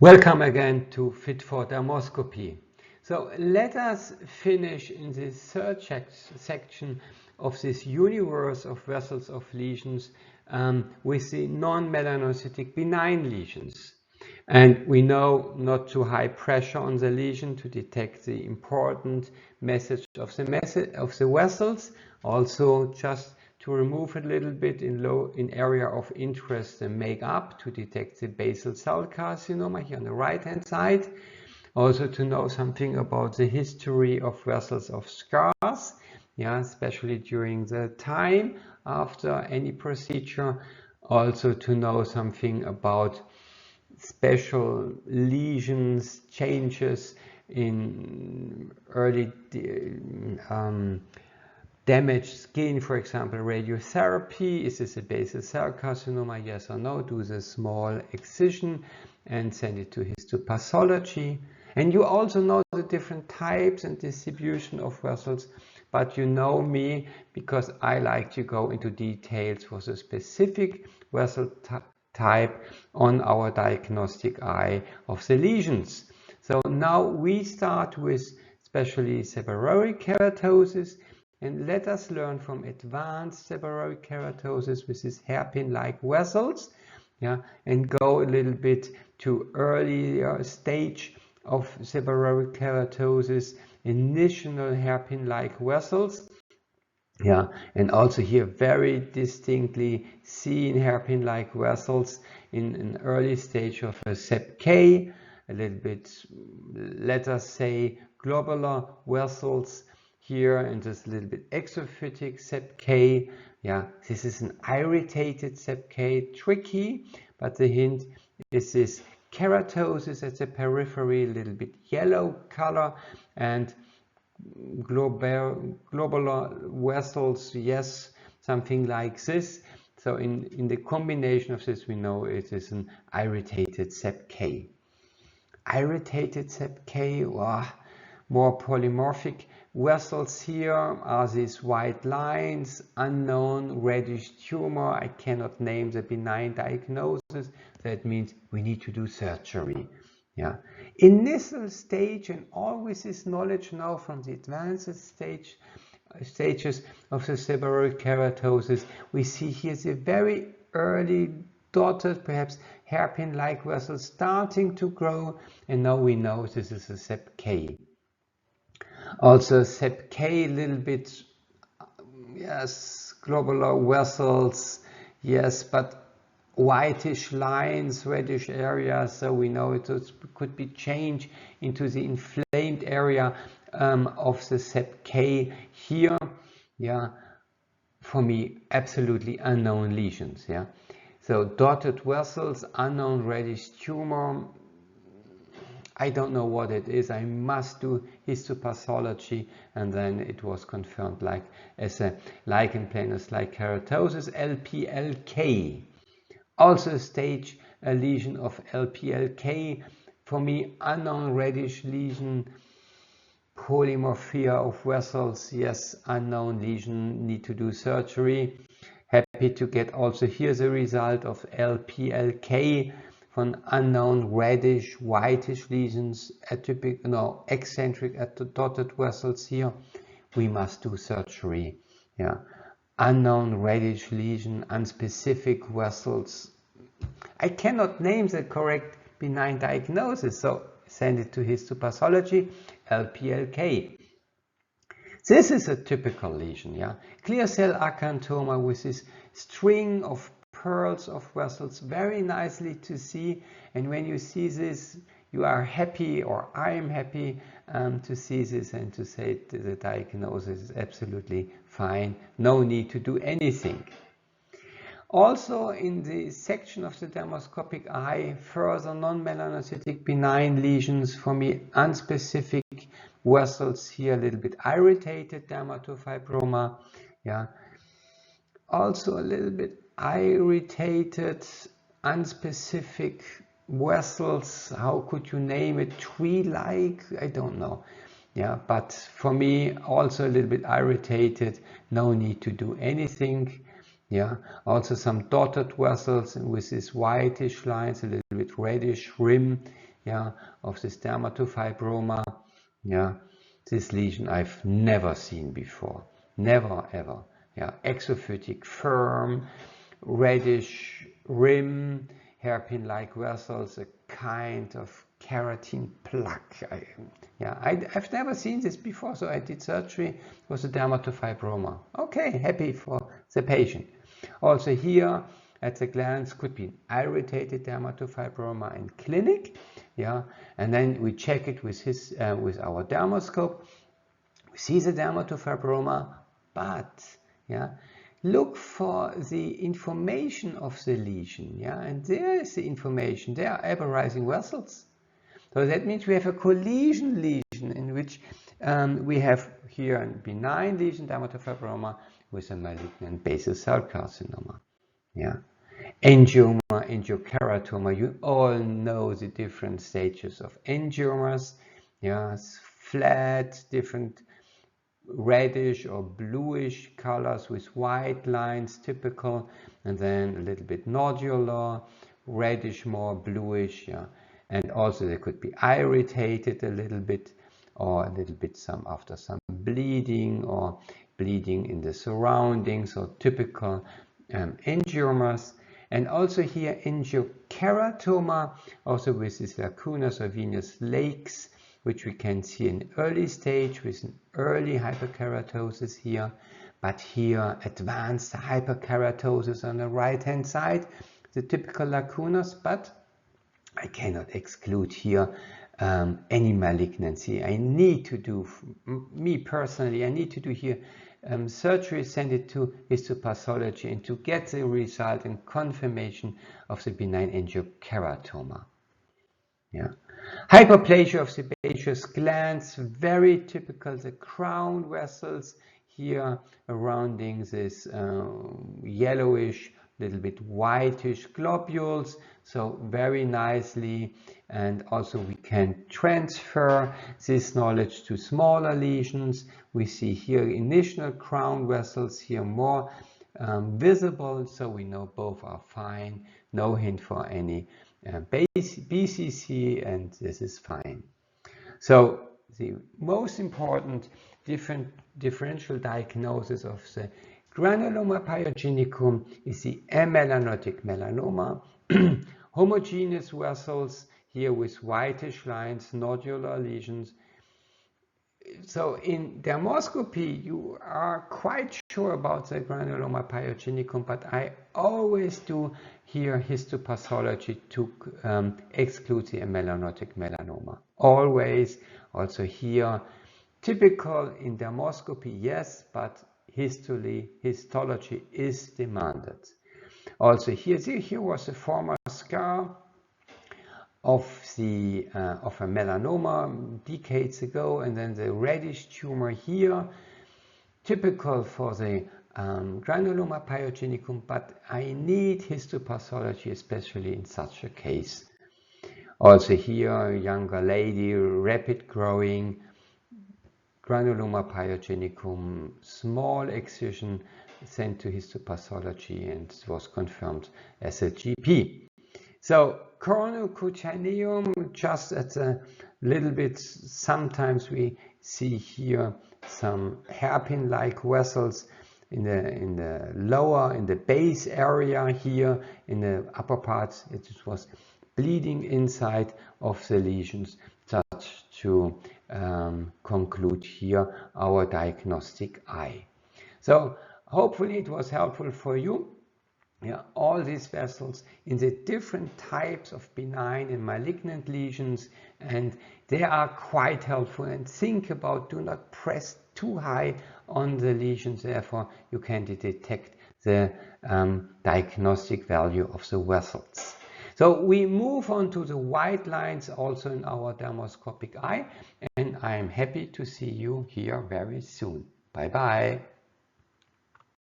Welcome again to Fit for Dermoscopy. So let us finish in this third section of this universe of vessels of lesions with the non-melanocytic benign lesions. And we know not too high pressure on the lesion to detect the important message of the vessels. Also just to remove a little bit in area of interest and make up to detect the basal cell carcinoma here on the right hand side. Also to know something about the history of vessels of scars, especially during the time after any procedure. Also to know something about special lesions, changes in early damaged skin, for example, radiotherapy. Is this a basal cell carcinoma? Yes or no? Do the small excision and send it to histopathology. And you also know the different types and distribution of vessels, but you know me because I like to go into details for the specific vessel type on our diagnostic eye of the lesions. So now we start with especially seborrhoic keratosis. And let us learn from advanced seborrhoic keratosis with these hairpin-like vessels, and go a little bit to earlier stage of seborrhoic keratosis, initial hairpin-like vessels. And also here very distinctly seen hairpin-like vessels in an early stage of a sep-K, a little bit, let us say, globular vessels here, and just a little bit exophytic sep-K. This is an irritated sep-K, tricky, but the hint is this keratosis at the periphery, a little bit yellow color, and globular vessels, yes, something like this. So in the combination of this, we know it is an irritated sep-K. Irritated sep-K, more polymorphic vessels here are these white lines, unknown reddish tumor. I cannot name the benign diagnosis. That means we need to do surgery. Initial stage, and always this knowledge now from the advanced stages of the seborrhoic keratosis, we see here the very early dotted, perhaps hairpin-like vessels starting to grow, and now we know this is a sep-K. Also sep-K, a little bit, yes, globular vessels, yes, but whitish lines, reddish areas, so we know it could be changed into the inflamed area of the sep-K here. For me, absolutely unknown lesions. So dotted vessels, unknown reddish tumor. I don't know what it is. I must do histopathology, and then it was confirmed as a lichen-planus-like keratosis, LPLK. Also a lesion of LPLK. For me, unknown reddish lesion, polymorphia of vessels, yes, unknown lesion, need to do surgery. Happy to get also here the result of LPLK from unknown reddish, whitish lesions, eccentric dotted vessels here. We must do surgery. Unknown reddish lesion, unspecific vessels. I cannot name the correct benign diagnosis, so send it to histopathology, LPLK. This is a typical lesion, clear cell acanthoma with this string of pearls of vessels, very nicely to see. And when you see this, you are happy, or I am happy to see this and to say the diagnosis is absolutely fine, no need to do anything. Also in the section of the dermoscopic eye, further non-melanocytic benign lesions, for me unspecific vessels here, a little bit irritated dermatofibroma, also a little bit irritated unspecific vessels. How could you name it? Tree-like? I don't know. But for me also a little bit irritated, no need to do anything. Also some dotted vessels with these whitish lines, a little bit reddish rim yeah, of this dermatofibroma. Yeah, this lesion I've never seen before, never ever. Yeah, exophytic, firm, reddish rim, hairpin-like vessels, a kind of keratin plaque. I've never seen this before, so I did surgery. It was a dermatofibroma. Okay, happy for the patient. Also here, at a glance, could be an irritated dermatofibroma in clinic. Yeah, and then we check it with with our dermoscope. We see the dermatofibroma, but yeah, look for the information of the lesion. Yeah, and there is the information. There are aberrizing vessels. So that means we have a collision lesion in which we have here a benign lesion, dermatofibroma, with a malignant basal cell carcinoma. Yeah. Angioma, angiokerathoma, you all know the different stages of angiomas. Yeah, flat, different reddish or bluish colors with white lines, typical, and then a little bit nodular, reddish, more bluish. Yeah, and also they could be irritated a little bit, or a little bit after some bleeding, or bleeding in the surroundings, or typical angiomas. And also here angiokerathoma, also with these lacunas or venous lakes, which we can see in early stage with an early hyperkeratosis here, but here advanced hyperkeratosis on the right hand side, the typical lacunas, but I cannot exclude here any malignancy. I need to do, me personally, I need to do here surgery, send it to histopathology, and to get the result and confirmation of the benign angiokeratoma. Yeah. Hyperplasia of sebaceous glands, very typical. The crown vessels here surrounding this yellowish, little bit whitish globules, so very nicely. And also we can transfer this knowledge to smaller lesions. We see here initial crown vessels here more visible, so we know both are fine, no hint for any BCC, and this is fine. So the most important differential diagnosis of the granuloma pyogenicum is the amelanotic melanoma. Homogeneous vessels here with whitish lines, nodular lesions. So in dermoscopy, you are quite sure about the granuloma pyogenicum, but I always do here histopathology to exclude the melanotic melanoma. Always. Also here, typical in dermoscopy, yes, but histology is demanded. Also here was a former scar of a melanoma decades ago, and then the reddish tumor here, typical for the granuloma pyogenicum, but I need histopathology, especially in such a case. Also here, a younger lady, rapid growing, granuloma pyogenicum, small excision, sent to histopathology, and was confirmed as a GP. So coronocutaneum, just at a little bit, sometimes we see here some hairpin-like vessels in the base area here, in the upper parts. It was bleeding inside of the lesions, such to conclude here our diagnostic eye. So hopefully it was helpful for you. Yeah, all these vessels in the different types of benign and malignant lesions, and they are quite helpful. And think about, do not press too high on the lesions, therefore you can detect the diagnostic value of the vessels. So we move on to the white lines also in our dermoscopic eye, and I am happy to see you here very soon. Bye bye.